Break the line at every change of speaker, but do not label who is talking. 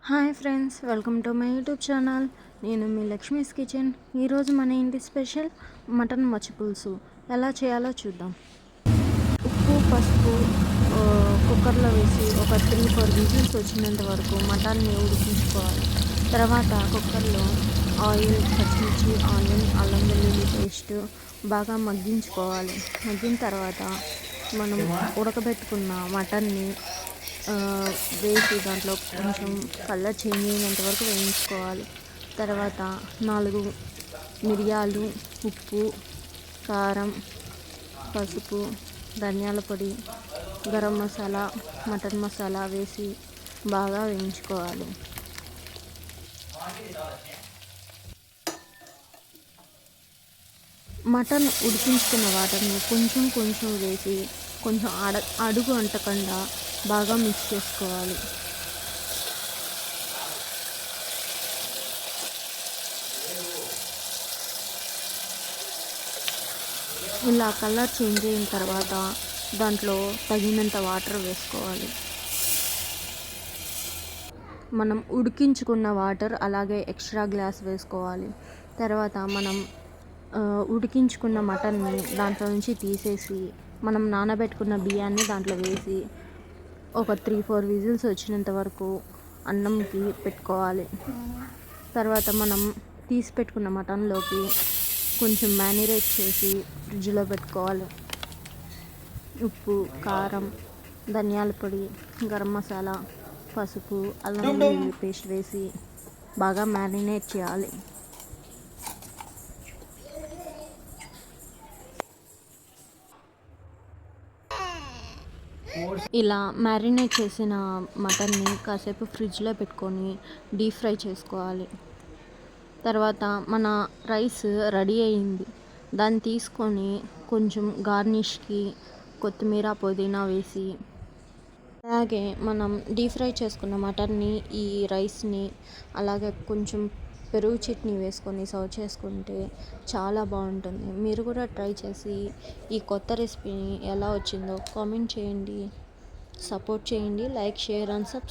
Hi friends, welcome to my YouTube channel. నేను మీ Lakshmi's kitchen. ఈరోజు మన ఇంటి స్పెషల్ మటన్ మచ్చి పులుసు ఎలా చేయాలో చూద్దాం. ఉప్పు, పసుపు కుక్కర్లో వేసి ఒక 3-4 విజిల్స్ వచ్చినంత వరకు మటన్ని ఉడికించుకోవాలి. తర్వాత కుక్కర్లో ఆయిల్, పచ్చిమిర్చి, ఆనియన్, అల్లం వెల్లుల్లి పేస్ట్ బాగా మగ్గించుకోవాలి. మగ్గిన తర్వాత మనం ఉడకబెట్టుకున్న మటన్ని వేసి దాంట్లో కొంచెం కలర్ చేంజ్ అయినంత వరకు వేయించుకోవాలి. తర్వాత 4 మిరియాలు, ఉప్పు, కారం, పసుపు, ధనియాల పొడి, గరం మసాలా, మటన్ మసాలా వేసి బాగా వేయించుకోవాలి. మటన్ ఉడికించుకున్న వాటర్ని కొంచెం కొంచెం వేసి కొంచెం అడుగు అంటకుండా బాగా మిక్స్ చేసుకోవాలి. ఇలా కలర్ చేంజ్ అయిన తర్వాత దాంట్లో తగినంత వాటర్ వేసుకోవాలి. మనం ఉడికించుకున్న వాటర్ అలాగే ఎక్స్ట్రా గ్లాస్ వేసుకోవాలి. తర్వాత మనం ఉడికించుకున్న మటన్ని దాంట్లో నుంచి తీసేసి మనం నానబెట్టుకున్న బియ్యాన్ని దాంట్లో వేసి ఒక 3-4 విజిల్స్ వచ్చినంత వరకు అన్నంకి పెట్టుకోవాలి. తర్వాత మనం తీసి పెట్టుకున్న మటన్లోకి కొంచెం మ్యారినేట్ చేసి ఫ్రిడ్జ్లో పెట్టుకోవాలి. ఉప్పు, కారం, ధనియాల పొడి, గరం మసాలా, పసుపు, అల్లం వెల్లుల్లి పేస్ట్ వేసి బాగా మ్యారినేట్ చేయాలి. ఇలా మ్యారినేట్ చేసిన మటన్ని కాసేపు ఫ్రిడ్జ్లో పెట్టుకొని డీప్ ఫ్రై చేసుకోవాలి. తర్వాత మన రైస్ రెడీ అయింది. దాన్ని తీసుకొని కొంచెం గార్నిష్కి కొత్తిమీర, పుదీనా వేసి అలాగే మనం డీప్ ఫ్రై చేసుకున్న మటన్ని ఈ రైస్ని అలాగే కొంచెం పెరుగు చట్నీ వేసుకొని సర్వ్ చేసుకుంటే చాలా బాగుంటుంది. మీరు కూడా ట్రై చేసి ఈ కొత్త రెసిపీని ఎలా వచ్చిందో కామెంట్ చేయండి, సపోర్ట్ చేయండి, లైక్, షేర్ అండ్ సబ్స్క్రైబ్.